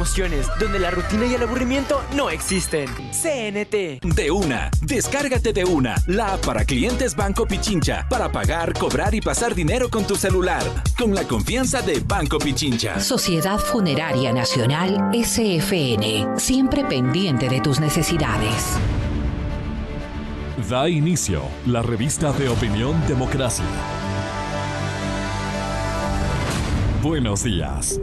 emociones, donde la rutina y el aburrimiento no existen. CNT. De Una. Descárgate De Una, la app para clientes Banco Pichincha, para pagar, cobrar y pasar dinero con tu celular, con la confianza de Banco Pichincha. Sociedad Funeraria Nacional SFN, siempre pendiente de tus necesidades. Da inicio la revista de opinión Democracia. Buenos días.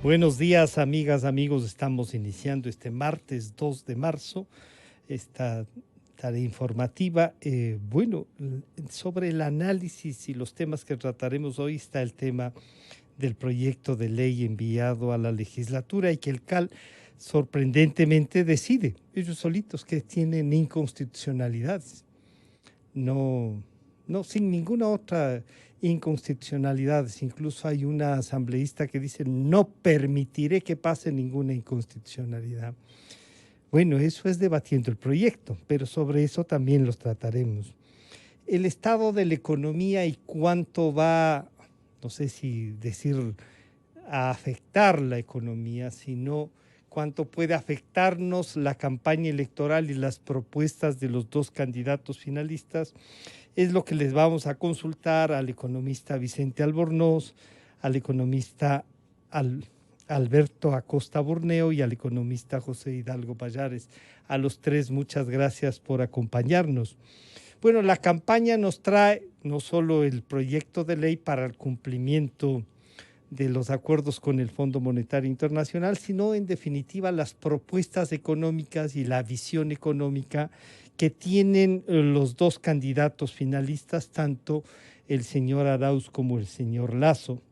Buenos días, amigas, amigos. Estamos iniciando este martes 2 de marzo esta tarea informativa. Sobre el análisis y los temas que trataremos hoy está el tema del proyecto de ley enviado a la legislatura y que el CAL sorprendentemente decide, ellos solitos, que tienen inconstitucionalidades. No, sin ninguna otra inconstitucionalidad. Incluso hay una asambleísta que dice: no permitiré que pase ninguna inconstitucionalidad. Bueno, eso es debatiendo el proyecto, pero sobre eso también los trataremos. El estado de la economía y cuánto va, no sé si decir a afectar la economía, sino cuánto puede afectarnos la campaña electoral y las propuestas de los dos candidatos finalistas, es lo que les vamos a consultar al economista Vicente Albornoz, al economista Alberto Acosta Burneo y al economista José Hidalgo Pallares. A los tres, muchas gracias por acompañarnos. Bueno, la campaña nos trae no solo el proyecto de ley para el cumplimiento de los acuerdos con el Fondo Monetario Internacional, sino en definitiva las propuestas económicas y la visión económica que tienen los dos candidatos finalistas, tanto el señor Arauz como el señor Lasso.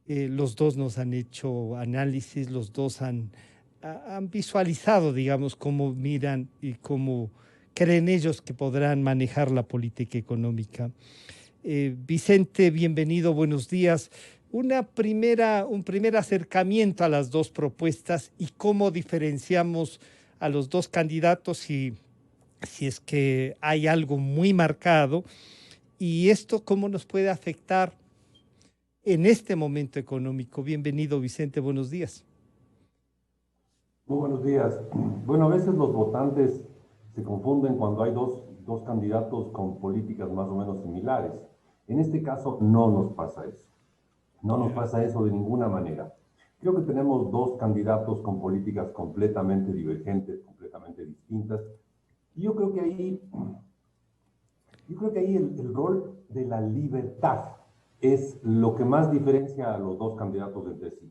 Los dos nos han hecho análisis, los dos han visualizado, digamos, cómo miran y cómo creen ellos que podrán manejar la política económica. Vicente, bienvenido, buenos días. Un primer acercamiento a las dos propuestas y cómo diferenciamos a los dos candidatos si es que hay algo muy marcado, y esto cómo nos puede afectar en este momento económico. Bienvenido, Vicente, buenos días. Muy buenos días. Bueno, a veces los votantes se confunden cuando hay dos candidatos con políticas más o menos similares. En este caso no nos pasa eso. No nos pasa eso de ninguna manera. Creo que tenemos dos candidatos con políticas completamente divergentes, completamente distintas. Y yo creo que ahí el rol de la libertad es lo que más diferencia a los dos candidatos entre sí.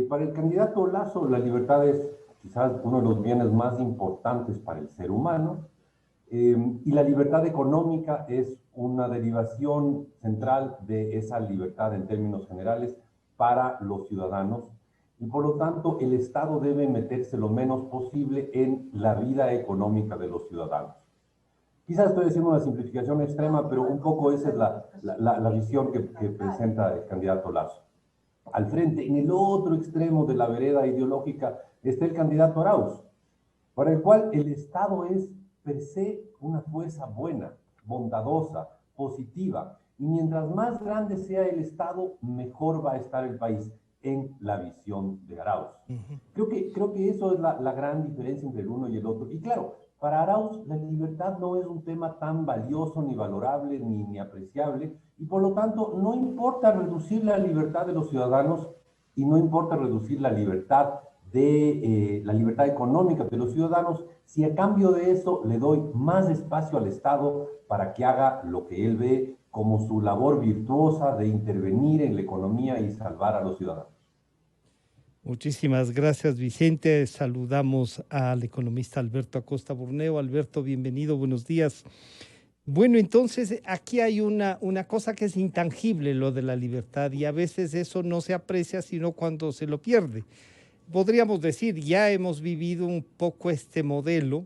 Para el candidato Lasso, la libertad es quizás uno de los bienes más importantes para el ser humano, y la libertad económica es una derivación central de esa libertad en términos generales para los ciudadanos, y por lo tanto el Estado debe meterse lo menos posible en la vida económica de los ciudadanos. Quizás estoy haciendo una simplificación extrema, pero un poco esa es la visión que presenta el candidato Lasso. Al frente, en el otro extremo de la vereda ideológica, está el candidato Arauz, para el cual el Estado es per se una fuerza buena, bondadosa, positiva, y mientras más grande sea el Estado, mejor va a estar el país, en la visión de Arauz. Creo que eso es la gran diferencia entre el uno y el otro. Y claro, para Arauz la libertad no es un tema tan valioso, ni valorable, ni apreciable, y por lo tanto no importa reducir la libertad de los ciudadanos y no importa reducir la libertad económica de los ciudadanos, si a cambio de eso le doy más espacio al Estado para que haga lo que él ve como su labor virtuosa de intervenir en la economía y salvar a los ciudadanos. Muchísimas gracias, Vicente. Saludamos al economista Alberto Acosta Burneo. Alberto, bienvenido, buenos días. Bueno, entonces aquí hay una cosa que es intangible, lo de la libertad, y a veces eso no se aprecia sino cuando se lo pierde. Podríamos decir, ya hemos vivido un poco este modelo,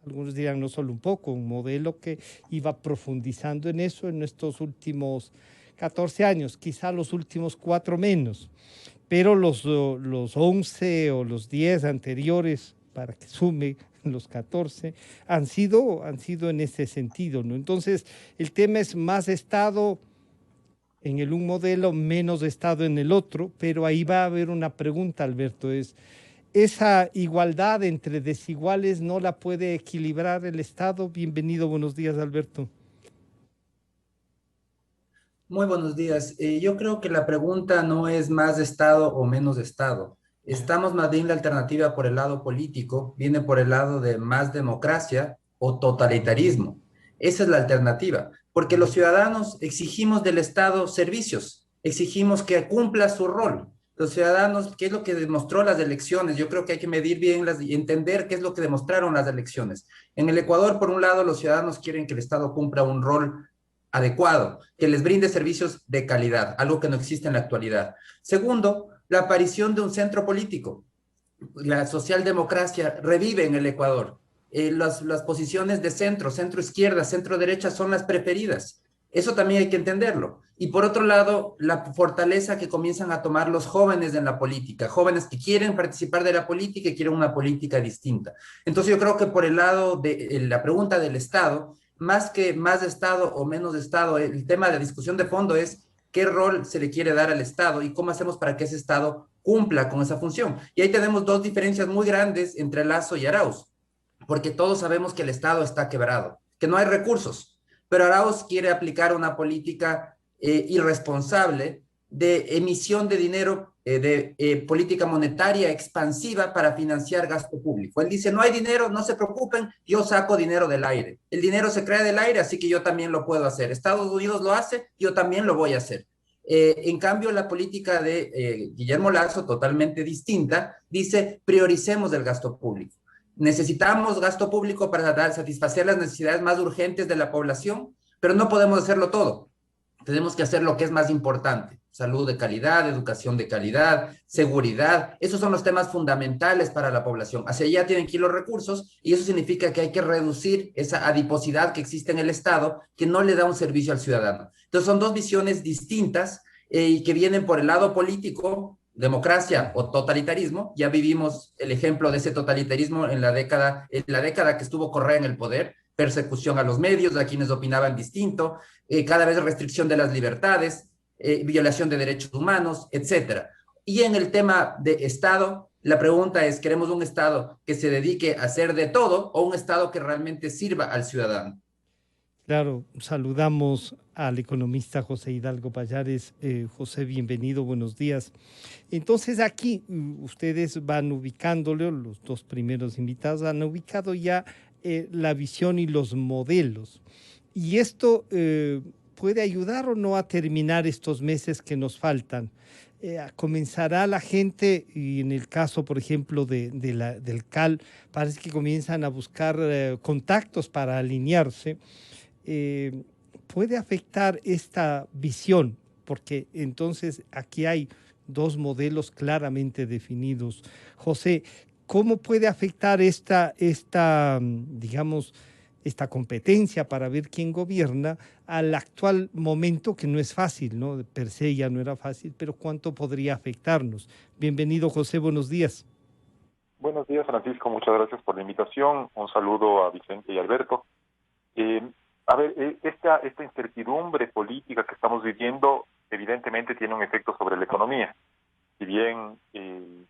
algunos dirán no solo un poco, un modelo que iba profundizando en eso en estos últimos 14 años, quizá los últimos 4 menos. pero los 11 o los 10 anteriores, para que sume los 14, han sido en ese sentido, ¿no? Entonces, el tema es más Estado en un modelo, menos Estado en el otro, pero ahí va a haber una pregunta, Alberto, es, ¿esa igualdad entre desiguales no la puede equilibrar el Estado? Bienvenido, buenos días, Alberto. Muy buenos días. Yo creo que la pregunta no es más Estado o menos Estado. Estamos más bien la alternativa por el lado político, viene por el lado de más democracia o totalitarismo. Esa es la alternativa, porque los ciudadanos exigimos del Estado servicios, exigimos que cumpla su rol. Los ciudadanos, ¿qué es lo que demostró las elecciones? Yo creo que hay que medir bien y entender qué es lo que demostraron las elecciones. En el Ecuador, por un lado, los ciudadanos quieren que el Estado cumpla un rol adecuado, que les brinde servicios de calidad, algo que no existe en la actualidad. Segundo, la aparición de un centro político. La socialdemocracia revive en el Ecuador. Las posiciones de centro, centro izquierda, centro derecha son las preferidas. Eso también hay que entenderlo. Y por otro lado, la fortaleza que comienzan a tomar los jóvenes en la política, jóvenes que quieren participar de la política y quieren una política distinta. Entonces yo creo que por el lado de la pregunta del Estado, más que más Estado o menos Estado, el tema de la discusión de fondo es qué rol se le quiere dar al Estado y cómo hacemos para que ese Estado cumpla con esa función. Y ahí tenemos dos diferencias muy grandes entre Lasso y Arauz, porque todos sabemos que el Estado está quebrado, que no hay recursos, pero Arauz quiere aplicar una política irresponsable de emisión de dinero, política monetaria expansiva para financiar gasto público. Él dice, no hay dinero, no se preocupen, yo saco dinero del aire. El dinero se crea del aire, así que yo también lo puedo hacer. Estados Unidos lo hace, yo también lo voy a hacer. En cambio, la política de Guillermo Lasso, totalmente distinta, dice, prioricemos el gasto público. Necesitamos gasto público para satisfacer las necesidades más urgentes de la población, pero no podemos hacerlo todo. Tenemos que hacer lo que es más importante, salud de calidad, educación de calidad, seguridad. Esos son los temas fundamentales para la población. Hacia allá tienen que ir los recursos y eso significa que hay que reducir esa adiposidad que existe en el Estado que no le da un servicio al ciudadano. Entonces son dos visiones distintas y que vienen por el lado político, democracia o totalitarismo. Ya vivimos el ejemplo de ese totalitarismo en la década que estuvo Correa en el poder, persecución a los medios, a quienes opinaban distinto, cada vez restricción de las libertades, violación de derechos humanos, etcétera. Y en el tema de Estado, la pregunta es, ¿queremos un Estado que se dedique a hacer de todo o un Estado que realmente sirva al ciudadano? Claro, saludamos al economista José Hidalgo Payares. José, bienvenido, buenos días. Entonces aquí ustedes van ubicándole, los dos primeros invitados han ubicado ya la visión y los modelos. Y esto puede ayudar o no a terminar estos meses que nos faltan. Comenzará la gente, y en el caso, por ejemplo, del CAL, parece que comienzan a buscar contactos para alinearse. Puede afectar esta visión, porque entonces aquí hay dos modelos claramente definidos. José, ¿cómo puede afectar digamos, esta competencia para ver quién gobierna al actual momento, que no es fácil, ¿no? Per se ya no era fácil, pero ¿cuánto podría afectarnos? Bienvenido, José, buenos días. Buenos días, Francisco, muchas gracias por la invitación. Un saludo a Vicente y Alberto. Esta incertidumbre política que estamos viviendo evidentemente tiene un efecto sobre la economía. Si bien el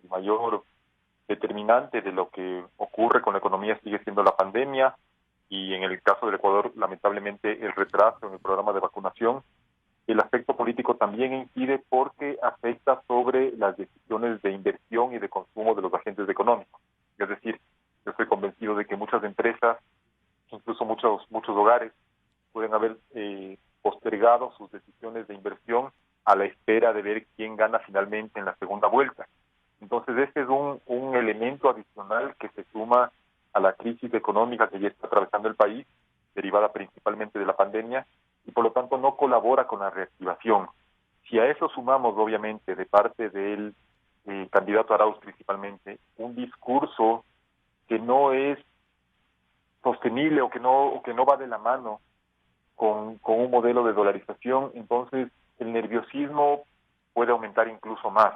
mayor determinante de lo que ocurre con la economía sigue siendo la pandemia y en el caso del Ecuador, lamentablemente, el retraso en el programa de vacunación, el aspecto político también incide porque afecta sobre las decisiones de inversión y de consumo de los agentes económicos. Es decir, yo estoy convencido de que muchas empresas, incluso muchos hogares, pueden haber postergado sus decisiones de inversión a la espera de ver quién gana finalmente en la segunda vuelta. Entonces, este es un elemento adicional que se suma a la crisis económica que ya está atravesando el país, derivada principalmente de la pandemia, y por lo tanto no colabora con la reactivación. Si a eso sumamos, obviamente, de parte del candidato Arauz principalmente, un discurso que no es sostenible o que no va de la mano con un modelo de dolarización, entonces el nerviosismo puede aumentar incluso más.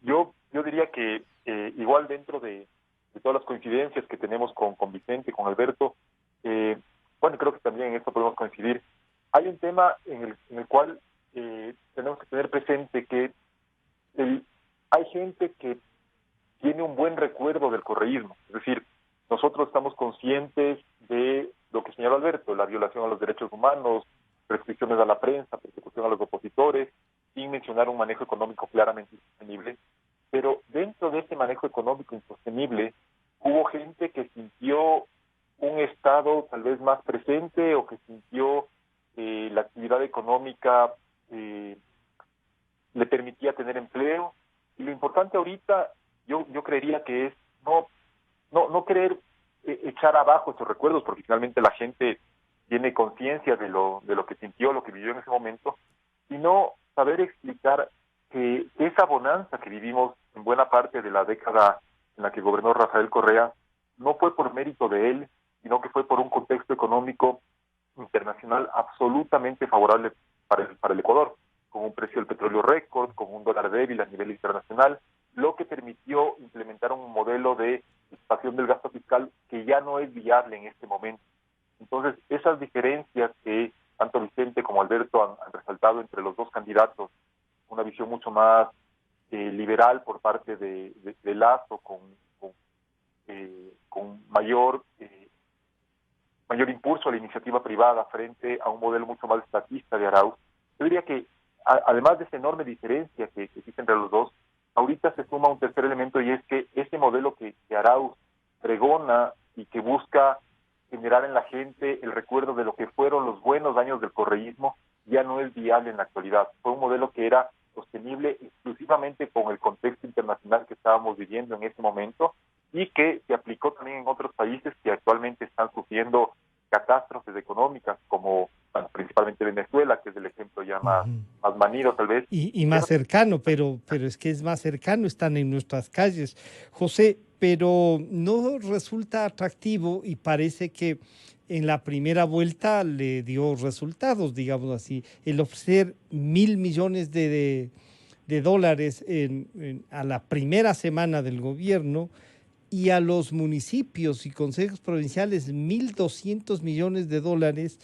Yo diría que igual dentro de todas las coincidencias que tenemos con Vicente, con Alberto, bueno, creo que también en esto podemos coincidir. Hay un tema en el cual tenemos que tener presente que hay gente que tiene un buen recuerdo del correísmo. Es decir, nosotros estamos conscientes de lo que señaló Alberto, la violación a los derechos humanos, restricciones a la prensa, persecución a los opositores, sin mencionar un manejo económico claramente insostenible. Pero dentro de ese manejo económico insostenible, hubo gente que sintió un Estado tal vez más presente o que sintió la actividad económica le permitía tener empleo. Y lo importante ahorita, yo creería que es no querer echar abajo esos recuerdos, porque finalmente la gente tiene conciencia de lo que sintió, lo que vivió en ese momento, sino saber explicar que esa bonanza que vivimos en buena parte de la década en la que gobernó Rafael Correa no fue por mérito de él, sino que fue por un contexto económico internacional absolutamente favorable para el Ecuador, con un precio del petróleo récord, con un dólar débil a nivel internacional, lo que permitió implementar un modelo de expansión del gasto fiscal que ya no es viable en este momento. Entonces, esas diferencias que tanto Vicente como Alberto han resaltado entre los dos candidatos, una visión mucho más liberal por parte de Lasso, con mayor impulso a la iniciativa privada frente a un modelo mucho más estatista de Arauz. Yo diría que, además de esa enorme diferencia que existe entre los dos, ahorita se suma un tercer elemento, y es que ese modelo que Arauz pregona y que busca generar en la gente el recuerdo de lo que fueron los buenos años del correísmo, ya no es viable en la actualidad. Fue un modelo que era sostenible exclusivamente con el contexto internacional que estábamos viviendo en ese momento y que se aplicó también en otros países que actualmente están sufriendo catástrofes económicas, como principalmente Venezuela, que es el ejemplo ya más manido tal vez. Y más cercano, pero es que es más cercano, están en nuestras calles. José, pero no resulta atractivo y parece que en la primera vuelta le dio resultados, digamos así, el ofrecer $1.000 millones de dólares a la primera semana del gobierno, y a los municipios y consejos provinciales $1.200 millones de dólares,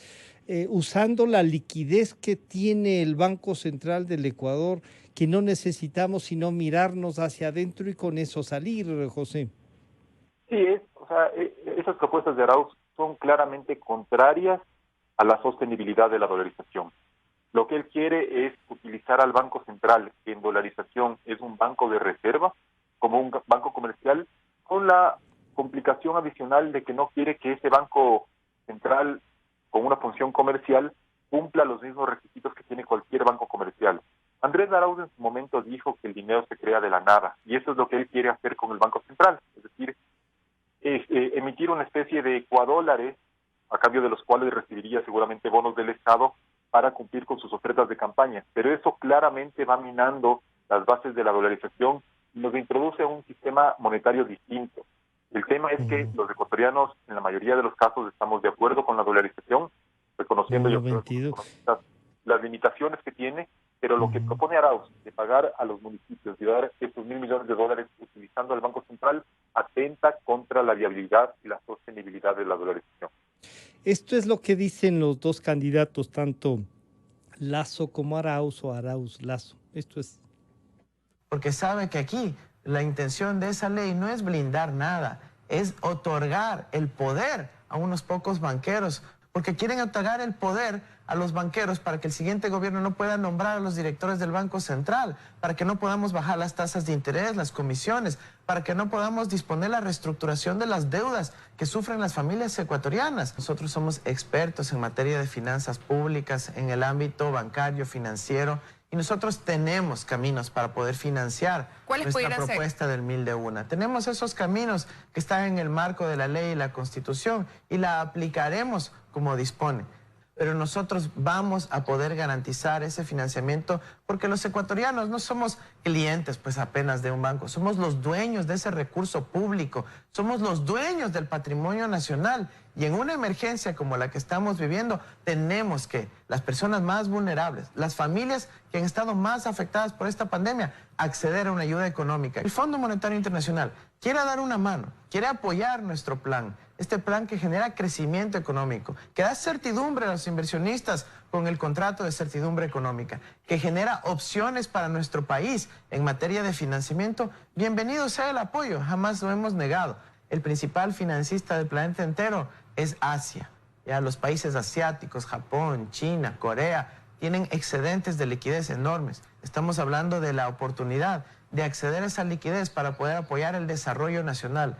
usando la liquidez que tiene el Banco Central del Ecuador, que no necesitamos sino mirarnos hacia adentro y con eso salir, José. Sí, esas propuestas de Arauz son claramente contrarias a la sostenibilidad de la dolarización. Lo que él quiere es utilizar al Banco Central, que en dolarización es un banco de reserva, como un banco comercial, con la complicación adicional de que no quiere que ese Banco Central, con una función comercial, cumpla los mismos requisitos que tiene cualquier banco comercial. Andrés Arauz en su momento dijo que el dinero se crea de la nada, y eso es lo que él quiere hacer con el Banco Central, es decir, emitir una especie de ecuadólares, a cambio de los cuales recibiría seguramente bonos del Estado para cumplir con sus ofertas de campaña. Pero eso claramente va minando las bases de la dolarización y nos introduce a un sistema monetario distinto. El tema es que los ecuatorianos, en la mayoría de los casos, estamos de acuerdo con la dolarización, reconociendo las limitaciones que tiene, pero lo que propone Arauz, de pagar a los municipios y dar estos $1.000 millones de dólares utilizando el Banco Central, atenta contra la viabilidad y la sostenibilidad de la dolarización. Esto es lo que dicen los dos candidatos, tanto Lasso como Arauz, o Arauz-Lasso. Esto es. Porque sabe que aquí la intención de esa ley no es blindar nada, es otorgar el poder a unos pocos banqueros, porque quieren otorgar el poder a los banqueros para que el siguiente gobierno no pueda nombrar a los directores del Banco Central, para que no podamos bajar las tasas de interés, las comisiones, para que no podamos disponer la reestructuración de las deudas que sufren las familias ecuatorianas. Nosotros somos expertos en materia de finanzas públicas, en el ámbito bancario, financiero, y nosotros tenemos caminos para poder financiar nuestra propuesta del 1000 de una. Tenemos esos caminos que están en el marco de la ley y la Constitución y la aplicaremos como dispone. Pero nosotros vamos a poder garantizar ese financiamiento porque los ecuatorianos no somos clientes pues apenas de un banco, somos los dueños de ese recurso público, somos los dueños del patrimonio nacional Y en una emergencia como la que estamos viviendo, tenemos que, las personas más vulnerables, las familias que han estado más afectadas por esta pandemia, acceder a una ayuda económica. El Fondo Monetario Internacional quiere dar una mano, quiere apoyar nuestro plan, este plan que genera crecimiento económico, que da certidumbre a los inversionistas con el contrato de certidumbre económica, que genera opciones para nuestro país en materia de financiamiento. Bienvenido sea el apoyo, jamás lo hemos negado. El principal financista del planeta entero es Asia. Ya los países asiáticos, Japón, China, Corea, tienen excedentes de liquidez enormes. Estamos hablando de la oportunidad de acceder a esa liquidez para poder apoyar el desarrollo nacional.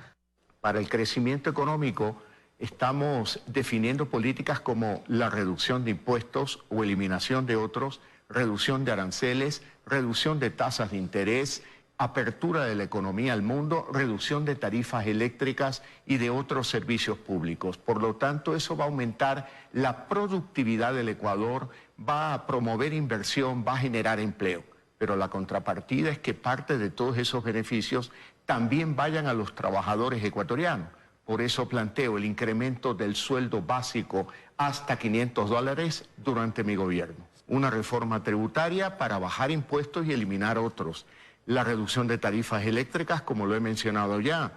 Para el crecimiento económico estamos definiendo políticas como la reducción de impuestos o eliminación de otros, reducción de aranceles, reducción de tasas de interés, apertura de la economía al mundo, reducción de tarifas eléctricas y de otros servicios públicos. Por lo tanto, eso va a aumentar la productividad del Ecuador, va a promover inversión, va a generar empleo. Pero la contrapartida es que parte de todos esos beneficios también vayan a los trabajadores ecuatorianos. Por eso planteo el incremento del sueldo básico hasta $500 durante mi gobierno. Una reforma tributaria para bajar impuestos y eliminar otros. La reducción de tarifas eléctricas, como lo he mencionado ya.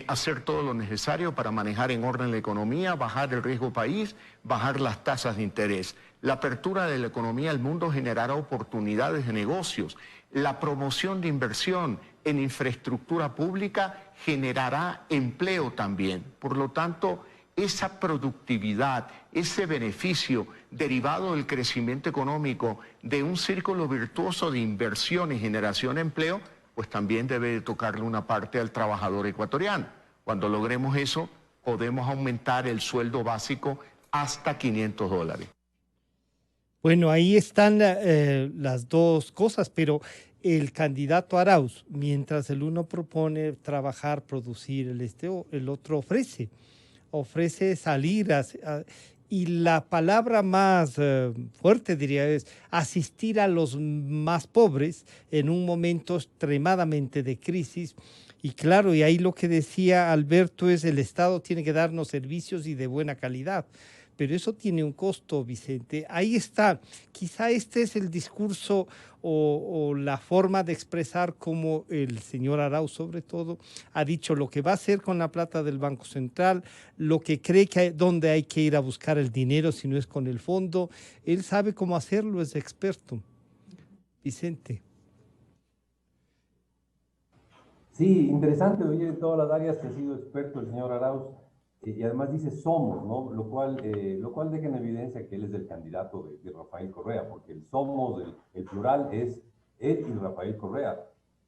Hacer todo lo necesario para manejar en orden la economía, bajar el riesgo país, bajar las tasas de interés. La apertura de la economía al mundo generará oportunidades de negocios. La promoción de inversión en infraestructura pública generará empleo también. Por lo tanto, esa productividad, ese beneficio derivado del crecimiento económico, de un círculo virtuoso de inversión y generación de empleo, pues también debe de tocarle una parte al trabajador ecuatoriano. Cuando logremos eso, podemos aumentar el sueldo básico hasta $500. Bueno, ahí están las dos cosas, pero el candidato Arauz, mientras el uno propone trabajar, producir, el otro ofrece salir y la palabra más fuerte, diría, es asistir a los más pobres en un momento extremadamente de crisis. Y claro, y ahí lo que decía Alberto es el Estado tiene que darnos servicios y de buena calidad. Pero eso tiene un costo, Vicente. Ahí está. Quizá este es el discurso o la forma de expresar como el señor Arauz, sobre todo, ha dicho lo que va a hacer con la plata del Banco Central, lo que cree que dónde hay que ir a buscar el dinero si no es con el fondo. Él sabe cómo hacerlo, es experto. Vicente. Sí, interesante oír en todas las áreas que ha sido experto el señor Arauz. Y además dice somos, ¿no? Lo cual deja en evidencia que él es el candidato de Rafael Correa, porque el somos, el plural es él y Rafael Correa.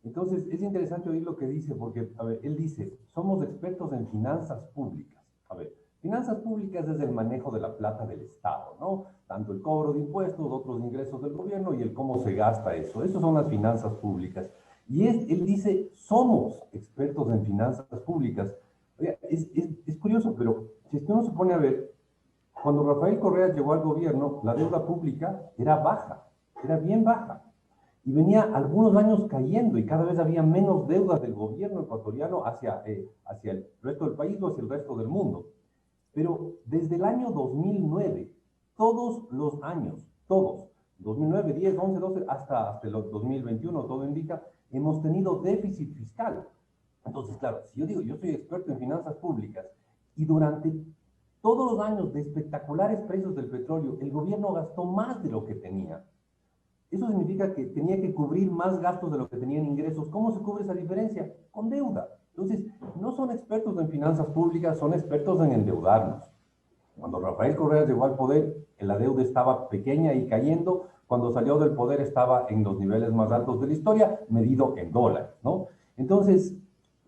Entonces, es interesante oír lo que dice, porque, a ver, él dice, somos expertos en finanzas públicas. A ver, finanzas públicas es el manejo de la plata del Estado, ¿no? Tanto el cobro de impuestos, otros ingresos del gobierno y el cómo se gasta eso. Eso son las finanzas públicas. Y él dice, somos expertos en finanzas públicas. Oiga, es curioso, pero si uno se pone a ver, cuando Rafael Correa llegó al gobierno, la deuda pública era baja, era bien baja, y venía algunos años cayendo, y cada vez había menos deuda del gobierno ecuatoriano hacia el resto del país o hacia el resto del mundo. Pero desde el año 2009, todos los años, todos, 2009, 10, 11, 12, hasta el 2021, todo indica, hemos tenido déficit fiscal. Entonces, claro, si yo digo, yo soy experto en finanzas públicas y durante todos los años de espectaculares precios del petróleo, el gobierno gastó más de lo que tenía. Eso significa que tenía que cubrir más gastos de lo que tenían ingresos. ¿Cómo se cubre esa diferencia? Con deuda. Entonces, no son expertos en finanzas públicas, son expertos en endeudarnos. Cuando Rafael Correa llegó al poder, la deuda estaba pequeña y cayendo. Cuando salió del poder estaba en los niveles más altos de la historia, medido en dólares, ¿no? Entonces,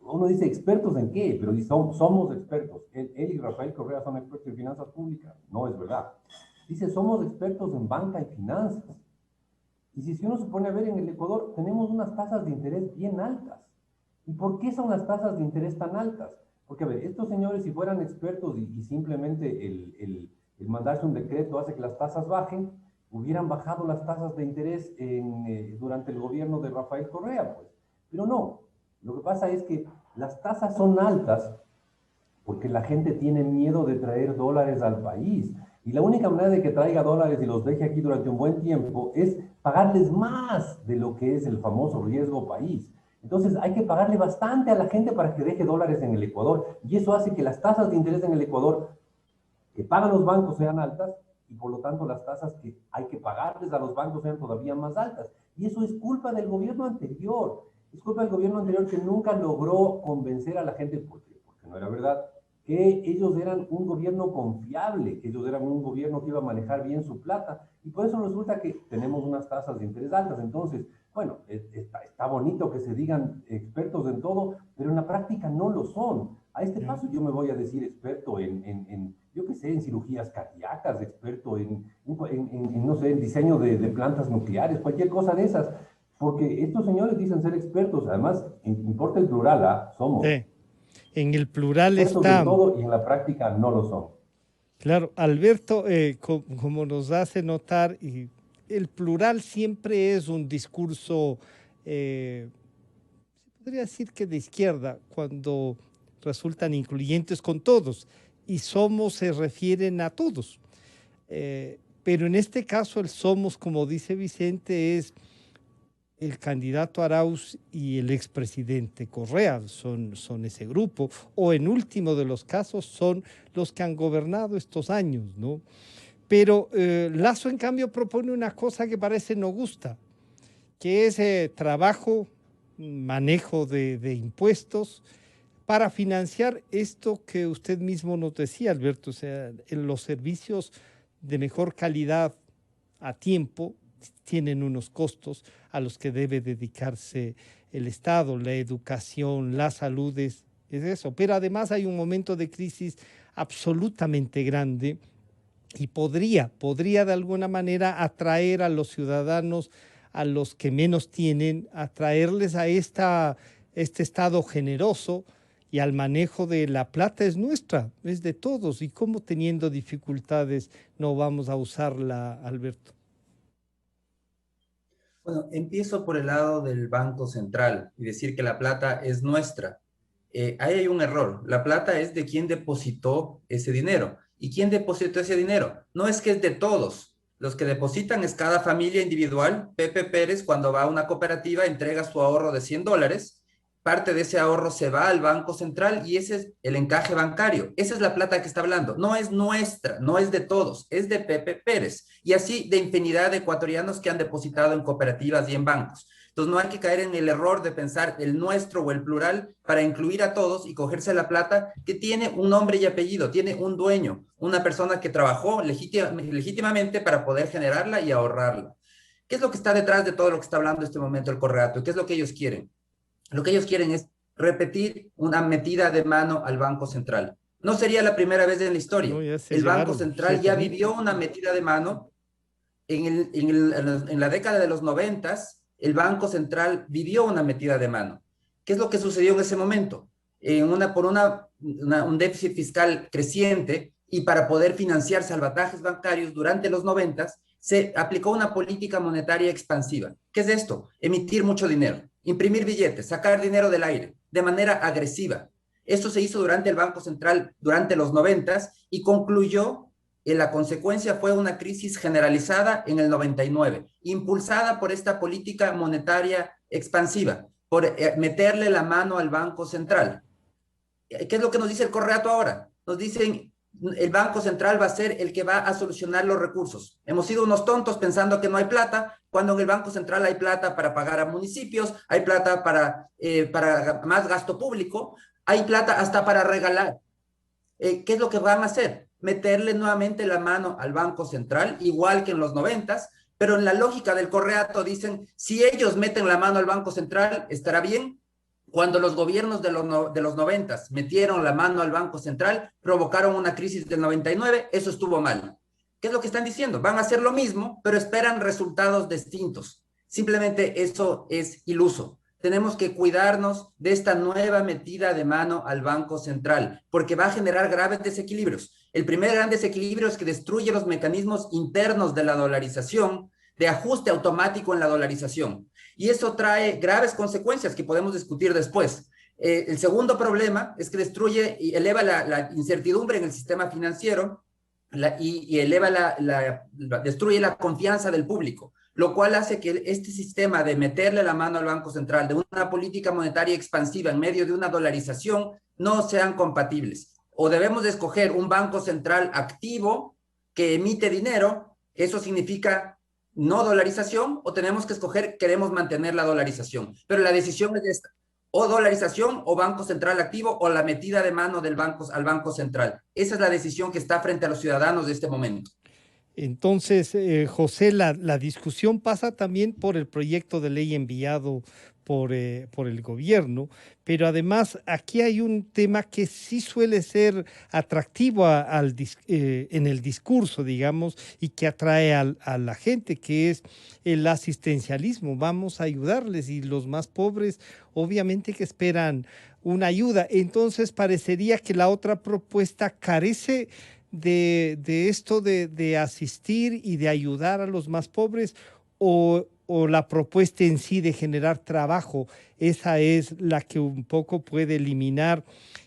uno dice, ¿expertos en qué? Pero somos expertos. Él y Rafael Correa son expertos en finanzas públicas. No es verdad. Dice, somos expertos en banca y finanzas. Y si uno se pone a ver en el Ecuador, tenemos unas tasas de interés bien altas. ¿Y por qué son las tasas de interés tan altas? Porque, a ver, estos señores, si fueran expertos y simplemente el mandarse un decreto hace que las tasas bajen, hubieran bajado las tasas de interés durante el gobierno de Rafael Correa, pues. Pero no. Lo que pasa es que las tasas son altas porque la gente tiene miedo de traer dólares al país. Y la única manera de que traiga dólares y los deje aquí durante un buen tiempo es pagarles más de lo que es el famoso riesgo país. Entonces hay que pagarle bastante a la gente para que deje dólares en el Ecuador. Y eso hace que las tasas de interés en el Ecuador que pagan los bancos sean altas y por lo tanto las tasas que hay que pagarles a los bancos sean todavía más altas. Y eso es culpa del gobierno anterior. Es culpa del gobierno anterior que nunca logró convencer a la gente, porque no era verdad, que ellos eran un gobierno confiable, que ellos eran un gobierno que iba a manejar bien su plata. Y por eso resulta que tenemos unas tasas de interés altas. Entonces, bueno, está bonito que se digan expertos en todo, pero en la práctica no lo son. A este paso yo me voy a decir experto yo qué sé, en cirugías cardíacas, experto no sé, en diseño de plantas nucleares, cualquier cosa de esas. Porque estos señores dicen ser expertos, además, importa el plural, ¿ah? Somos. Sí. En el plural expertos está... de todo y en la práctica no lo son. Claro, Alberto, como nos hace notar, y el plural siempre es un discurso, se podría decir que de izquierda, cuando resultan incluyentes con todos, y somos se refieren a todos. Pero en este caso el somos, como dice Vicente, es el candidato Arauz y el expresidente Correa, son ese grupo, o en último de los casos son los que han gobernado estos años, ¿no? Pero Lasso, en cambio, propone una cosa que parece no gusta, que es trabajo, manejo de impuestos para financiar esto que usted mismo nos decía, Alberto, o sea, en los servicios de mejor calidad a tiempo tienen unos costos a los que debe dedicarse el Estado, la educación, la salud, es eso. Pero además hay un momento de crisis absolutamente grande y podría de alguna manera atraer a los ciudadanos, a los que menos tienen, atraerles a este Estado generoso y al manejo de la plata es nuestra, es de todos. Y cómo teniendo dificultades no vamos a usarla, Alberto. Bueno, empiezo por el lado del Banco Central y decir que la plata es nuestra. Ahí hay un error. La plata es de quien depositó ese dinero. ¿Y quién depositó ese dinero? No es que es de todos. Los que depositan es cada familia individual. Pepe Pérez, cuando va a una cooperativa, entrega su ahorro de $100. Parte de ese ahorro se va al Banco Central y ese es el encaje bancario. Esa es la plata que está hablando. No es nuestra, no es de todos, es de Pepe Pérez. Y así de infinidad de ecuatorianos que han depositado en cooperativas y en bancos. Entonces no hay que caer en el error de pensar el nuestro o el plural para incluir a todos y cogerse la plata que tiene un nombre y apellido, tiene un dueño, una persona que trabajó legítimamente para poder generarla y ahorrarla. ¿Qué es lo que está detrás de todo lo que está hablando en este momento el Correato? ¿Qué es lo que ellos quieren? Lo que ellos quieren es repetir una metida de mano al Banco Central. No sería la primera vez en la historia. No, el Banco Central ya vivió una metida de mano en la década de los 90. El Banco Central vivió una metida de mano. ¿Qué es lo que sucedió en ese momento? Por un déficit fiscal creciente y para poder financiar salvatajes bancarios durante los 90, se aplicó una política monetaria expansiva. ¿Qué es esto? Emitir mucho dinero, imprimir billetes, sacar dinero del aire de manera agresiva. Esto se hizo durante el Banco Central durante los 90 y concluyó la consecuencia fue una crisis generalizada en el 99, impulsada por esta política monetaria expansiva, por meterle la mano al Banco Central. ¿Qué es lo que nos dice el Correato ahora? Nos dicen, el Banco Central va a ser el que va a solucionar los recursos. Hemos sido unos tontos pensando que no hay plata, cuando en el Banco Central hay plata para pagar a municipios, hay plata para más gasto público, hay plata hasta para regalar. ¿Qué es lo que van a hacer? Meterle nuevamente la mano al Banco Central, igual que en los 90, pero en la lógica del Correato dicen, si ellos meten la mano al Banco Central, estará bien. Cuando los gobiernos de los 90 metieron la mano al Banco Central, provocaron una crisis del 99, eso estuvo mal. ¿Qué es lo que están diciendo? Van a hacer lo mismo, pero esperan resultados distintos. Simplemente eso es iluso. Tenemos que cuidarnos de esta nueva metida de mano al Banco Central, porque va a generar graves desequilibrios. El primer gran desequilibrio es que destruye los mecanismos internos de la dolarización, de ajuste automático en la dolarización. Y eso trae graves consecuencias que podemos discutir después. El segundo problema es que destruye y eleva la incertidumbre en el sistema financiero y eleva destruye la confianza del público, lo cual hace que este sistema de meterle la mano al Banco Central, de una política monetaria expansiva en medio de una dolarización, no sean compatibles. O debemos de escoger un Banco Central activo que emite dinero, eso significa no dolarización, o tenemos que escoger, queremos mantener la dolarización. Pero la decisión es esta: o dolarización, o Banco Central activo, o la metida de mano del banco al Banco Central. Esa es la decisión que está frente a los ciudadanos de este momento. Entonces, José, la discusión pasa también por el proyecto de ley enviado por el gobierno, pero además aquí hay un tema que sí suele ser atractivo en el discurso, digamos, y que atrae a la gente, que es el asistencialismo. Vamos a ayudarles, y los más pobres obviamente que esperan una ayuda. Entonces parecería que la otra propuesta carece de esto de asistir y de ayudar a los más pobres, o la propuesta en sí de generar trabajo, esa es la que un poco puede eliminar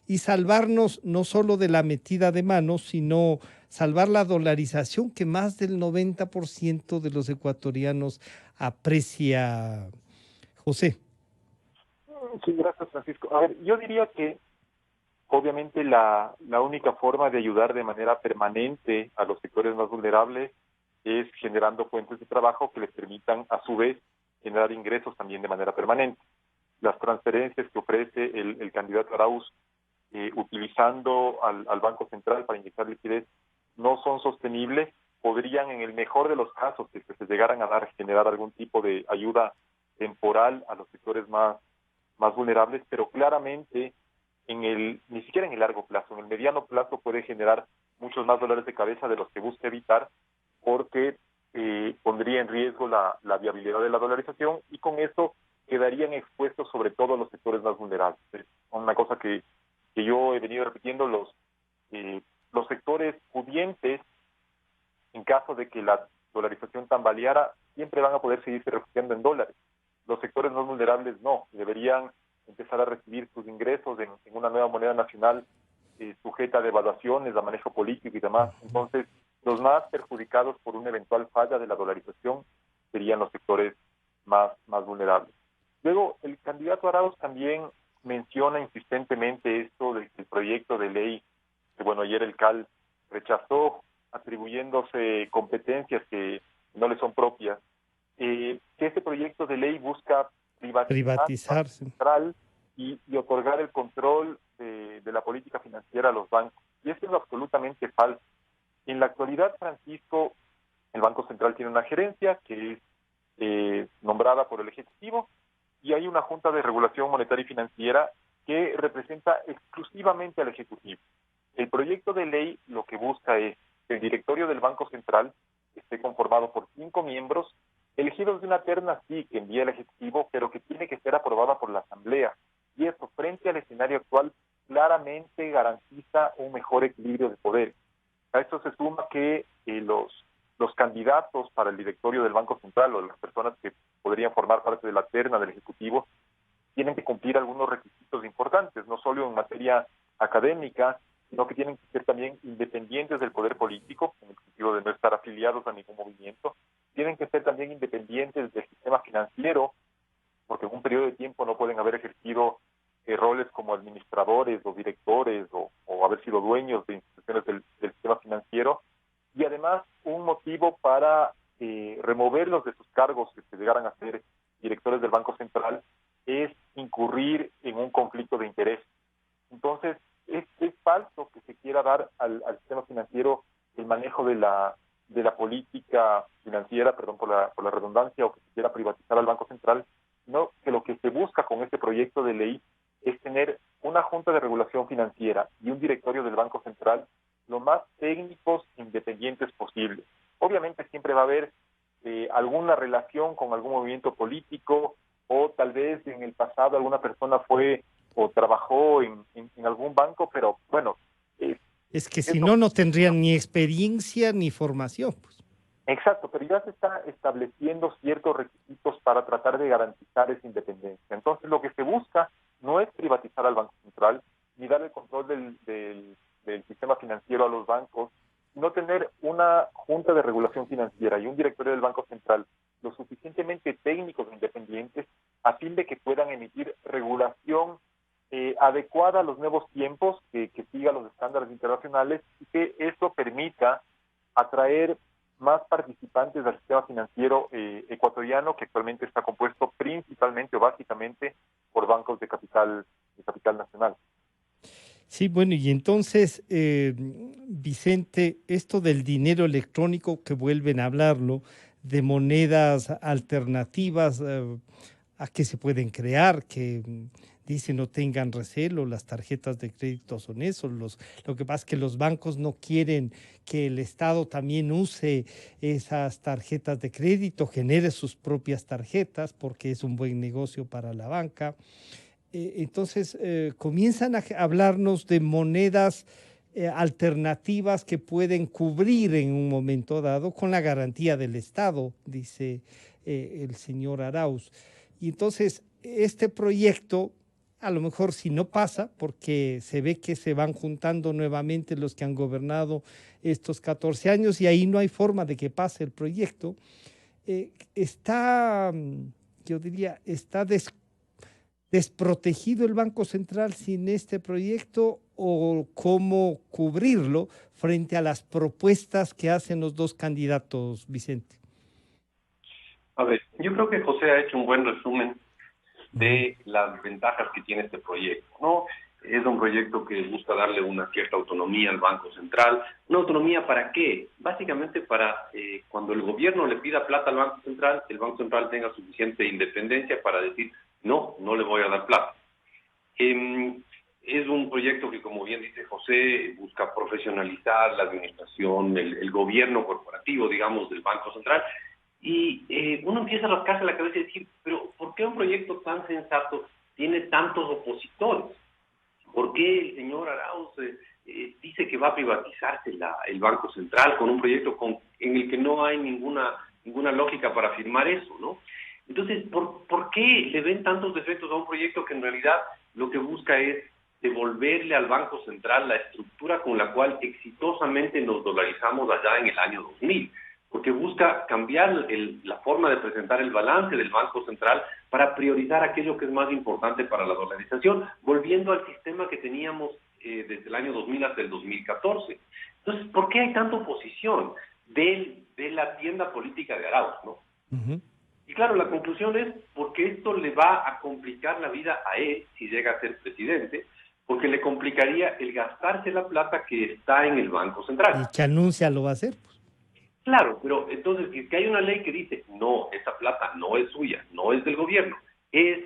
y salvarnos no solo de la metida de manos, sino salvar la dolarización que más del 90% de los ecuatorianos aprecia. José. Sí, gracias, Francisco. A ver, yo diría que obviamente la única forma de ayudar de manera permanente a los sectores más vulnerables es generando fuentes de trabajo que les permitan, a su vez, generar ingresos también de manera permanente. Las transferencias que ofrece el candidato Arauz, utilizando al Banco Central para inyectar liquidez, no son sostenibles. Podrían, en el mejor de los casos, que se llegaran a generar algún tipo de ayuda temporal a los sectores más vulnerables, pero claramente ni siquiera en el largo plazo, en el mediano plazo puede generar muchos más dolores de cabeza de los que busca evitar, porque pondría en riesgo la viabilidad de la dolarización, y con eso quedarían expuestos sobre todo los sectores más vulnerables. Es una cosa que yo he venido repitiendo: los sectores pudientes, en caso de que la dolarización tambaleara, siempre van a poder seguirse refugiando en dólares. Los sectores más vulnerables no, deberían empezar a recibir sus ingresos en una nueva moneda nacional sujeta a devaluaciones, a manejo político y demás. Entonces, los más perjudicados por una eventual falla de la dolarización serían los sectores más vulnerables. Luego, el candidato Arauz también menciona insistentemente esto del proyecto de ley que, bueno, ayer el CAL rechazó, atribuyéndose competencias que no le son propias, que este proyecto de ley busca privatizar central y otorgar el control de la política financiera a los bancos. Y esto es absolutamente falso. En la actualidad, Francisco, el Banco Central tiene una gerencia que es nombrada por el Ejecutivo, y hay una Junta de Regulación Monetaria y Financiera que representa exclusivamente al Ejecutivo. El proyecto de ley lo que busca es que el directorio del Banco Central esté conformado por 5 miembros, elegidos de una terna, sí, que envía el Ejecutivo, pero que tiene que ser aprobada por la Asamblea. Y esto, frente al escenario actual, claramente garantiza un mejor equilibrio de poder. A esto se suma que los candidatos para el directorio del Banco Central, o las personas que podrían formar parte de la terna del Ejecutivo, tienen que cumplir algunos requisitos importantes, no solo en materia académica, sino que tienen que ser también independientes del poder político, en el sentido de no estar afiliados a ningún movimiento. Tienen que ser también independientes del sistema financiero, porque en un periodo de tiempo no pueden haber ejercido roles como administradores o directores o haber sido dueños de instituciones del sistema financiero. Y además, un motivo para removerlos de sus cargos, que se llegaran a ser directores del Banco Central, es incurrir en un conflicto de interés. Entonces, es falso que se quiera dar al sistema financiero el manejo de la política financiera, perdón por la redundancia, o que se quiera privatizar al Banco Central, sino que lo que se busca con este proyecto de ley es tener una Junta de Regulación Financiera y un directorio del Banco Central lo más técnicos e independientes posible. Obviamente siempre va a haber alguna relación con algún movimiento político, o tal vez en el pasado alguna persona fue o trabajó en algún banco, pero bueno. Es que si no tendrían ni experiencia ni formación, pues. Exacto, pero ya se está estableciendo ciertos requisitos para tratar de garantizar esa independencia. Entonces, lo que se busca no es privatizar regulación adecuada a los nuevos tiempos, que siga los estándares internacionales y que esto permita atraer más participantes del sistema financiero ecuatoriano, que actualmente está compuesto principalmente o básicamente por bancos de capital nacional. Sí, bueno, y entonces, Vicente, esto del dinero electrónico, que vuelven a hablarlo, de monedas alternativas a que se pueden crear, que dicen no tengan recelo, las tarjetas de crédito son eso, lo que pasa es que los bancos no quieren que el Estado también use esas tarjetas de crédito, genere sus propias tarjetas, porque es un buen negocio para la banca. Entonces comienzan a hablarnos de monedas alternativas que pueden cubrir en un momento dado con la garantía del Estado, dice el señor Arauz. Y entonces este proyecto, a lo mejor si no pasa, porque se ve que se van juntando nuevamente los que han gobernado estos 14 años y ahí no hay forma de que pase el proyecto, yo diría, está desprotegido el Banco Central sin este proyecto, o cómo cubrirlo frente a las propuestas que hacen los dos candidatos, Vicente. A ver, yo creo que José ha hecho un buen resumen de las ventajas que tiene este proyecto, ¿no? Es un proyecto que busca darle una cierta autonomía al Banco Central. ¿Una autonomía para qué? Básicamente para cuando el gobierno le pida plata al Banco Central, el Banco Central tenga suficiente independencia para decir no le voy a dar plata. Es un proyecto que, como bien dice José, busca profesionalizar la administración, el gobierno corporativo, digamos, del Banco Central. Y uno empieza a rascarse la cabeza y decir, pero ¿por qué un proyecto tan sensato tiene tantos opositores? ¿Por qué el señor Arauz dice que va a privatizarse el Banco Central con un proyecto en el que no hay ninguna lógica para afirmar eso, ¿no? Entonces, ¿por qué le ven tantos defectos a un proyecto que en realidad lo que busca es devolverle al Banco Central la estructura con la cual exitosamente nos dolarizamos allá en el año 2000? Porque busca cambiar la forma de presentar el balance del Banco Central para priorizar aquello que es más importante para la dolarización, volviendo al sistema que teníamos desde el año 2000 hasta el 2014. Entonces, ¿por qué hay tanta oposición de la tienda política de Arauz, no? Uh-huh. Y claro, la conclusión es porque esto le va a complicar la vida a él si llega a ser presidente, porque le complicaría el gastarse la plata que está en el Banco Central. Y que anuncia lo va a hacer, pues. Claro, pero entonces que hay una ley que dice, no, esa plata no es suya, no es del gobierno, es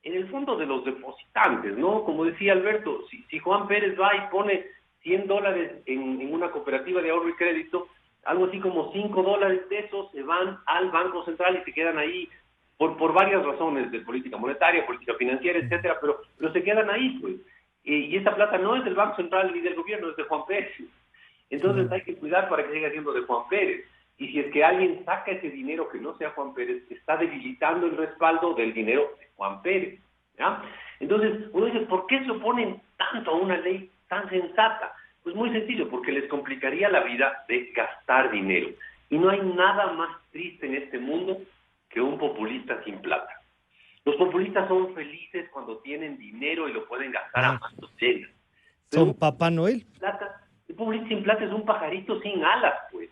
en el fondo de los depositantes, ¿no? Como decía Alberto, si Juan Pérez va y pone $100 en una cooperativa de ahorro y crédito, algo así como $5 de esos se van al Banco Central y se quedan ahí por varias razones de política monetaria, política financiera, etcétera, pero se quedan ahí, pues. Y esa plata no es del Banco Central ni del gobierno, es de Juan Pérez. Entonces hay que cuidar para que siga siendo de Juan Pérez. Y si es que alguien saca ese dinero que no sea Juan Pérez, está debilitando el respaldo del dinero de Juan Pérez, ¿ya? Entonces uno dice, ¿por qué se oponen tanto a una ley tan sensata? Pues muy sencillo, porque les complicaría la vida de gastar dinero. Y no hay nada más triste en este mundo que un populista sin plata. Los populistas son felices cuando tienen dinero y lo pueden gastar a manos llenas. Son Papá Noel. El populista sin plata es un pajarito sin alas, pues.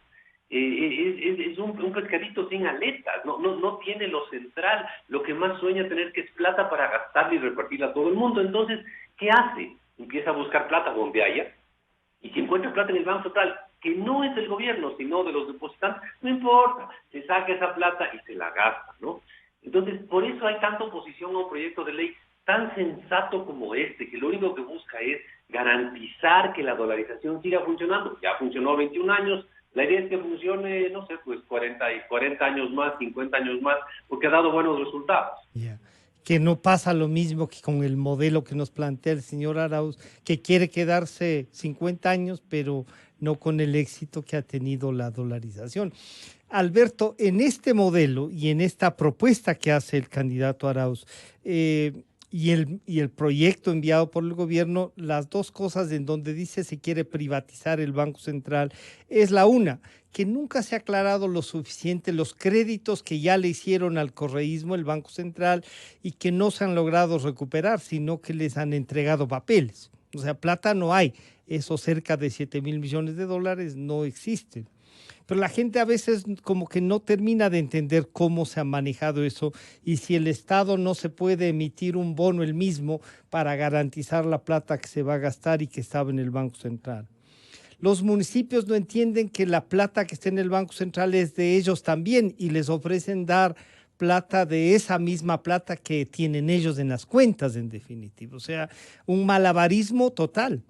Es un pescadito sin aletas. No tiene lo central. Lo que más sueña tener que es plata para gastarla y repartirla a todo el mundo. Entonces, ¿qué hace? Empieza a buscar plata donde haya. Y si encuentra plata en el Banco Central, que no es del gobierno, sino de los depositantes, no importa, se saca esa plata y se la gasta, ¿no? Entonces, por eso hay tanta oposición a un proyecto de ley tan sensato como este, que lo único que busca es garantizar que la dolarización siga funcionando. Ya funcionó 21 años, la idea es que funcione, no sé, pues 40 años más, 50 años más, porque ha dado buenos resultados. Yeah. Que no pasa lo mismo que con el modelo que nos plantea el señor Arauz, que quiere quedarse 50 años, pero no con el éxito que ha tenido la dolarización. Alberto, en este modelo y en esta propuesta que hace el candidato Arauz, y el proyecto enviado por el gobierno, las dos cosas en donde dice se quiere privatizar el Banco Central, es la una, que nunca se ha aclarado lo suficiente los créditos que ya le hicieron al correísmo el Banco Central y que no se han logrado recuperar, sino que les han entregado papeles. O sea, plata no hay, esos cerca de 7,000 millones de dólares no existen. Pero la gente a veces como que no termina de entender cómo se ha manejado eso y si el Estado no se puede emitir un bono el mismo para garantizar la plata que se va a gastar y que estaba en el Banco Central. Los municipios no entienden que la plata que está en el Banco Central es de ellos también y les ofrecen dar plata de esa misma plata que tienen ellos en las cuentas, en definitiva. O sea, un malabarismo total,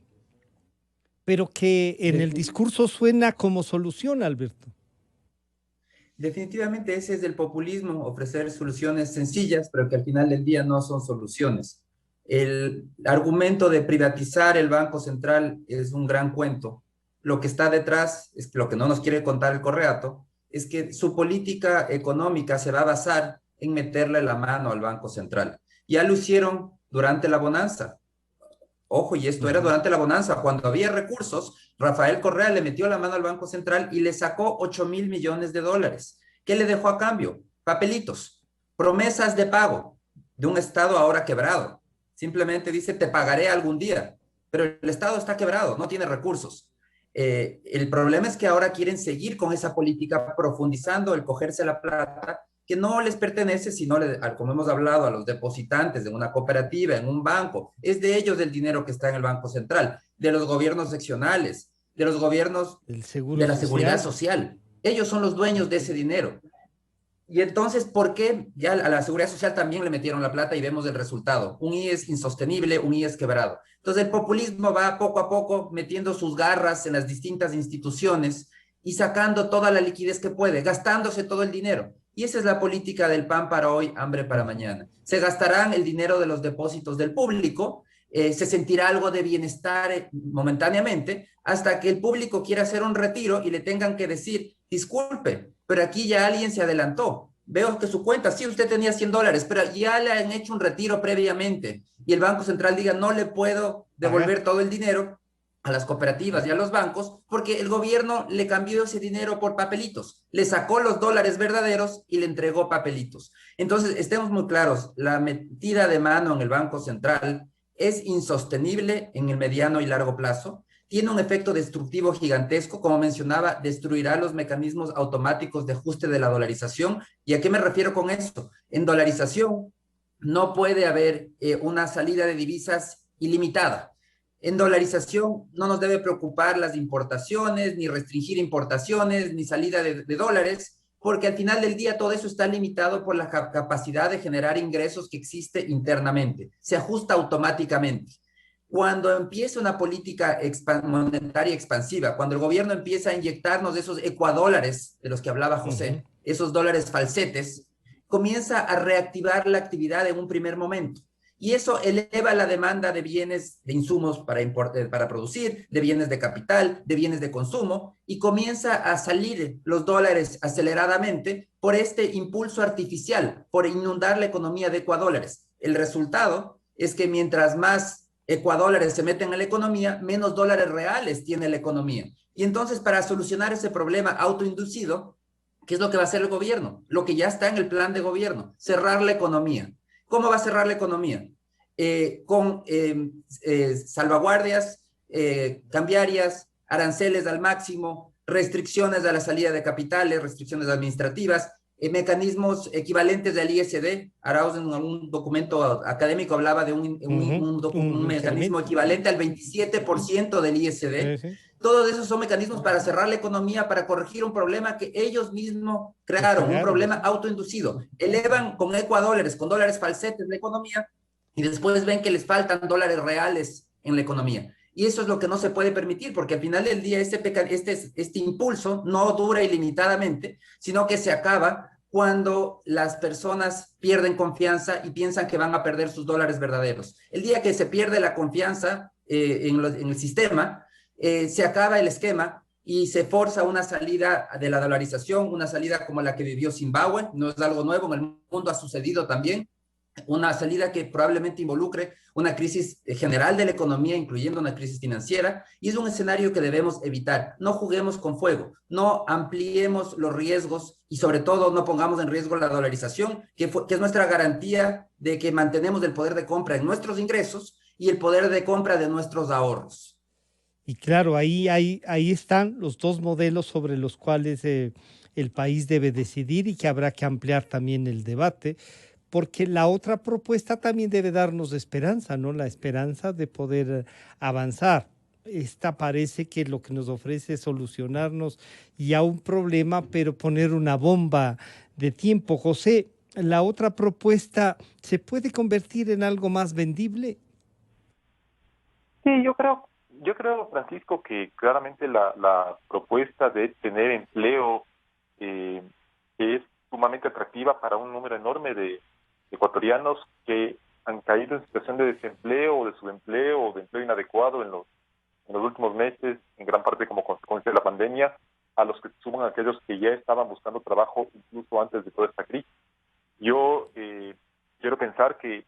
pero que en el discurso suena como solución, Alberto. Definitivamente ese es el populismo, ofrecer soluciones sencillas, pero que al final del día no son soluciones. El argumento de privatizar el Banco Central es un gran cuento. Lo que está detrás, es lo que no nos quiere contar el Correato, es que su política económica se va a basar en meterle la mano al Banco Central. Ya lo hicieron durante la bonanza. Ojo, y esto era durante la bonanza, cuando había recursos, Rafael Correa le metió la mano al Banco Central y le sacó 8,000 millones de dólares. ¿Qué le dejó a cambio? Papelitos, promesas de pago de un Estado ahora quebrado. Simplemente dice, te pagaré algún día, pero el Estado está quebrado, no tiene recursos. El problema es que ahora quieren seguir con esa política, profundizando el cogerse la plata que no les pertenece, sino, como hemos hablado, a los depositantes de una cooperativa, en un banco. Es de ellos el dinero que está en el Banco Central, de los gobiernos seccionales, de los gobiernos de la Seguridad Social. Ellos son los dueños de ese dinero. Y entonces, ¿por qué ya a la Seguridad Social también le metieron la plata y vemos el resultado? Un IES insostenible, un IES quebrado. Entonces, el populismo va poco a poco metiendo sus garras en las distintas instituciones y sacando toda la liquidez que puede, gastándose todo el dinero. Y esa es la política del pan para hoy, hambre para mañana. Se gastarán el dinero de los depósitos del público, se sentirá algo de bienestar momentáneamente, hasta que el público quiera hacer un retiro y le tengan que decir, disculpe, pero aquí ya alguien se adelantó. Veo que su cuenta, sí, usted tenía 100 dólares, pero ya le han hecho un retiro previamente. Y el Banco Central diga, no le puedo devolver todo el dinero a las cooperativas y a los bancos, porque el gobierno le cambió ese dinero por papelitos, le sacó los dólares verdaderos y le entregó papelitos. Entonces, estemos muy claros, la metida de mano en el Banco Central es insostenible en el mediano y largo plazo, tiene un efecto destructivo gigantesco, como mencionaba, destruirá los mecanismos automáticos de ajuste de la dolarización. ¿Y a qué me refiero con esto? En dolarización no puede haber una salida de divisas ilimitada. En dolarización no nos debe preocupar las importaciones, ni restringir importaciones, ni salida de dólares, porque al final del día todo eso está limitado por la capacidad de generar ingresos que existe internamente. Se ajusta automáticamente. Cuando empieza una política monetaria expansiva, cuando el gobierno empieza a inyectarnos esos ecuadólares de los que hablaba José, esos dólares falsetes, comienza a reactivar la actividad en un primer momento. Y eso eleva la demanda de bienes, de insumos para producir, de bienes de capital, de bienes de consumo, y comienza a salir los dólares aceleradamente por este impulso artificial, por inundar la economía de ecuadólares. El resultado es que mientras más ecuadólares se meten en la economía, menos dólares reales tiene la economía. Y entonces, para solucionar ese problema autoinducido, ¿qué es lo que va a hacer el gobierno? Lo que ya está en el plan de gobierno, cerrar la economía. ¿Cómo va a cerrar la economía? Con salvaguardias cambiarias, aranceles al máximo, restricciones a la salida de capitales, restricciones administrativas, mecanismos equivalentes al ISD. Arauz en algún documento académico hablaba de un mecanismo equivalente al 27% del ISD. Todos esos son mecanismos para cerrar la economía, para corregir un problema que ellos mismos crearon, un problema autoinducido. Elevan con ecuadólares, con dólares falsetes la economía y después ven que les faltan dólares reales en la economía. Y eso es lo que no se puede permitir, porque al final del día este impulso no dura ilimitadamente, sino que se acaba cuando las personas pierden confianza y piensan que van a perder sus dólares verdaderos. El día que se pierde la confianza en el sistema, se acaba el esquema y se forza una salida de la dolarización, una salida como la que vivió Zimbabue. No es algo nuevo, en el mundo ha sucedido también. una salida que probablemente involucre una crisis general de la economía, incluyendo una crisis financiera, y es un escenario que debemos evitar. No juguemos con fuego, no ampliemos los riesgos y sobre todo no pongamos en riesgo la dolarización, que es nuestra garantía de que mantenemos el poder de compra en nuestros ingresos y el poder de compra de nuestros ahorros. Y claro, ahí están los dos modelos sobre los cuales el país debe decidir y que habrá que ampliar también el debate, porque la otra propuesta también debe darnos esperanza, ¿no? La esperanza de poder avanzar. Esta parece que lo que nos ofrece es solucionarnos ya un problema, pero poner una bomba de tiempo. José, ¿la otra propuesta se puede convertir en algo más vendible? Sí, yo creo, Francisco, que claramente la propuesta de tener empleo es sumamente atractiva para un número enorme de ecuatorianos que han caído en situación de desempleo o de subempleo o de empleo inadecuado en los últimos meses, en gran parte como consecuencia de la pandemia, a los que se suman aquellos que ya estaban buscando trabajo incluso antes de toda esta crisis. Yo quiero pensar que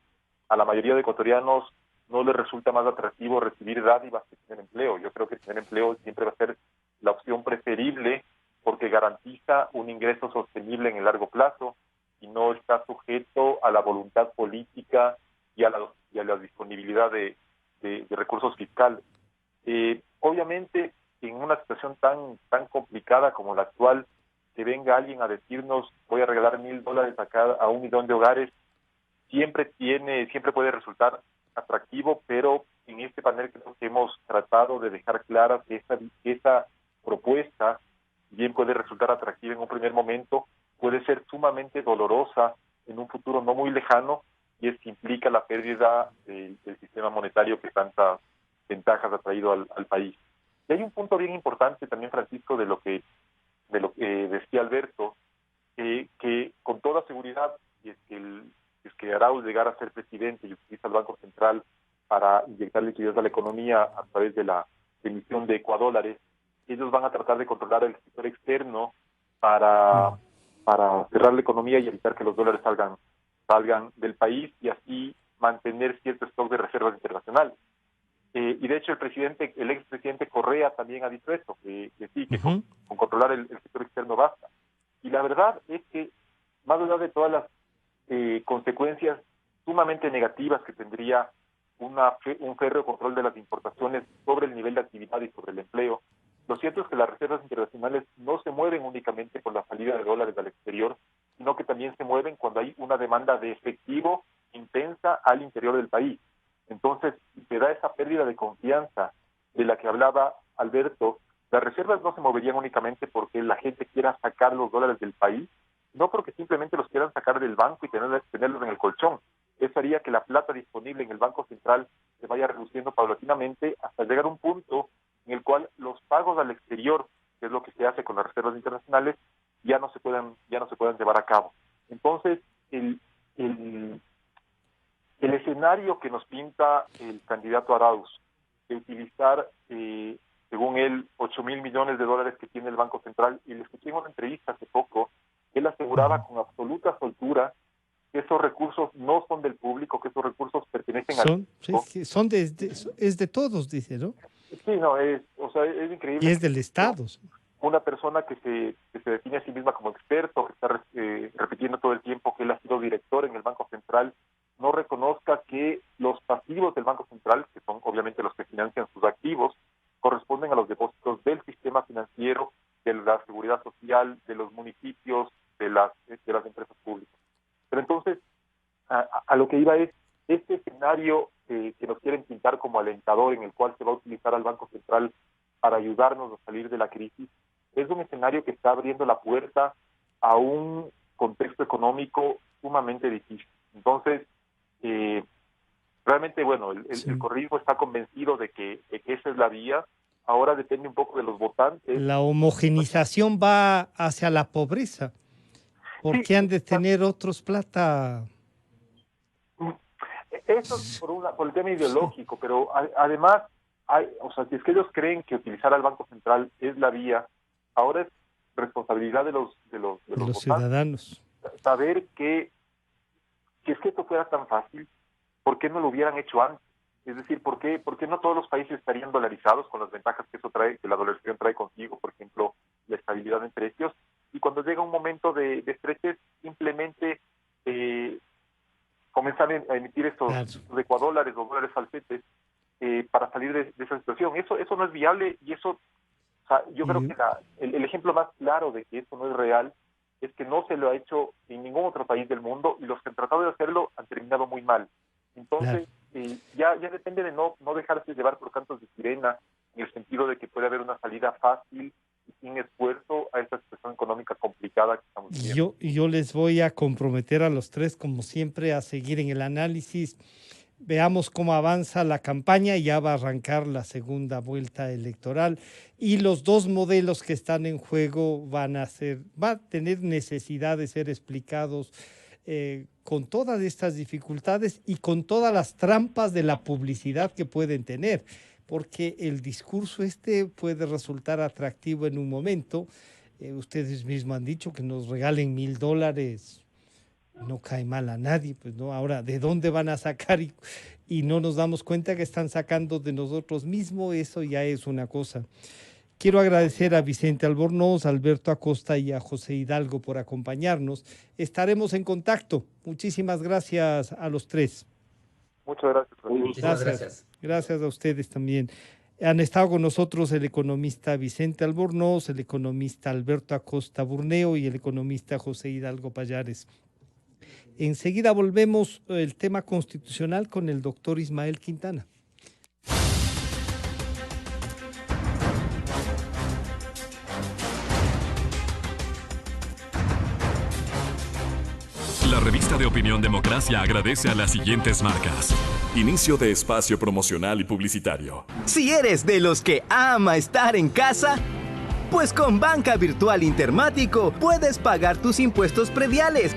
a la mayoría de ecuatorianos no les resulta más atractivo recibir dádivas que tener empleo. Yo creo que tener empleo siempre va a ser la opción preferible porque garantiza un ingreso sostenible en el largo plazo y no está sujeto a la voluntad política y a la disponibilidad de recursos fiscales. Obviamente, en una situación tan complicada como la actual, que venga alguien a decirnos voy a regalar $1,000 a 1 millón de hogares, siempre puede resultar atractivo, pero en este panel creo que hemos tratado de dejar clara que esa propuesta bien puede resultar atractiva en un primer momento, puede ser sumamente dolorosa en un futuro no muy lejano, y es que implica la pérdida del sistema monetario que tantas ventajas ha traído al país. Y hay un punto bien importante también, Francisco, de lo que decía Alberto, que con toda seguridad, si es que Arauz llegara a ser presidente y utiliza el Banco Central para inyectar liquidez a la economía a través de la emisión de ecuadólares, ellos van a tratar de controlar el sector externo para cerrar la economía y evitar que los dólares salgan del país y así mantener cierto stock de reservas internacionales. Y de hecho el expresidente Correa también ha dicho esto, que sí, que con controlar el sector externo basta. Y la verdad es que, más allá de todas las consecuencias sumamente negativas que tendría un férreo control de las importaciones sobre el nivel de actividad y sobre el empleo, lo cierto es que las reservas internacionales no se mueven únicamente por la salida de dólares al exterior, sino que también se mueven cuando hay una demanda de efectivo intensa al interior del país. Entonces, si se da esa pérdida de confianza de la que hablaba Alberto, las reservas no se moverían únicamente porque la gente quiera sacar los dólares del país, no porque simplemente los quieran sacar del banco y tenerlos en el colchón. Eso haría que la plata disponible en el Banco Central se vaya reduciendo paulatinamente hasta llegar a un punto en el cual los pagos al exterior, que es lo que se hace con las reservas internacionales, ya no se puedan llevar a cabo. Entonces, el escenario que nos pinta el candidato Arauz de utilizar, según él, 8,000 millones de dólares que tiene el Banco Central, y le escuché en una entrevista hace poco, él aseguraba con absoluta soltura que esos recursos no son del público, que esos recursos pertenecen al público. Sí, es de todos, dice, ¿no? Sí, no, es increíble. Y es del Estado. Una persona que se define a sí misma como experto, que está repitiendo todo el tiempo que él ha sido director en el Banco Central, no reconozca que los pasivos del Banco Central, que son obviamente los que financian sus activos, corresponden a los depósitos del sistema financiero, de la seguridad social, de los municipios, de las empresas públicas. Pero entonces, a lo que iba es, este escenario que nos quieren pintar como alentador, en el cual se va a utilizar al Banco Central para ayudarnos a salir de la crisis, es un escenario que está abriendo la puerta a un contexto económico sumamente difícil. Entonces, realmente, bueno, el correísmo está convencido de que esa es la vía. Ahora depende un poco de los votantes. La homogenización va hacia la pobreza. ¿Por qué han de tener otros plata? Eso es por el tema ideológico, pero además, si es que ellos creen que utilizar al Banco Central es la vía, ahora es responsabilidad de los ciudadanos saber qué si es que esto fuera tan fácil, ¿por qué no lo hubieran hecho antes? Es decir, ¿por qué no todos los países estarían dolarizados con las ventajas que eso trae, que la dolarización trae consigo, por ejemplo, la estabilidad en precios? Y cuando llega un momento de estrechez, simplemente comenzar a emitir estos de ecuadólares o dólares falsetes para salir de esa situación. Eso no es viable, y eso, o sea, yo creo que el ejemplo más claro de que esto no es real es que no se lo ha hecho en ningún otro país del mundo, y los que han tratado de hacerlo han terminado muy mal. Entonces, ya depende de no dejarse llevar por cantos de sirena, en el sentido de que puede haber una salida fácil y sin esfuerzo a esta situación económica complicada que estamos viviendo. Yo les voy a comprometer a los tres, como siempre, a seguir en el análisis. Veamos cómo avanza la campaña. Ya va a arrancar la segunda vuelta electoral, y los dos modelos que están en juego van a tener necesidad de ser explicados con todas estas dificultades y con todas las trampas de la publicidad que pueden tener, porque el discurso puede resultar atractivo en un momento. Ustedes mismos han dicho que nos regalen $1,000, no cae mal a nadie, pues no. Ahora, ¿de dónde van a sacar? Y no nos damos cuenta que están sacando de nosotros mismos. Eso ya es una cosa. Quiero agradecer a Vicente Albornoz, a Alberto Acosta y a José Hidalgo por acompañarnos. Estaremos en contacto. Muchísimas gracias a los tres. Muchas gracias. Muchísimas gracias. Gracias a ustedes también. Han estado con nosotros el economista Vicente Albornoz, el economista Alberto Acosta Burneo y el economista José Hidalgo Pallares. Enseguida volvemos el tema constitucional con el doctor Ismael Quintana. La revista de Opinión Democracia agradece a las siguientes marcas. Inicio de espacio promocional y publicitario. Si eres de los que ama estar en casa, pues con Banca Virtual Intermático puedes pagar tus impuestos prediales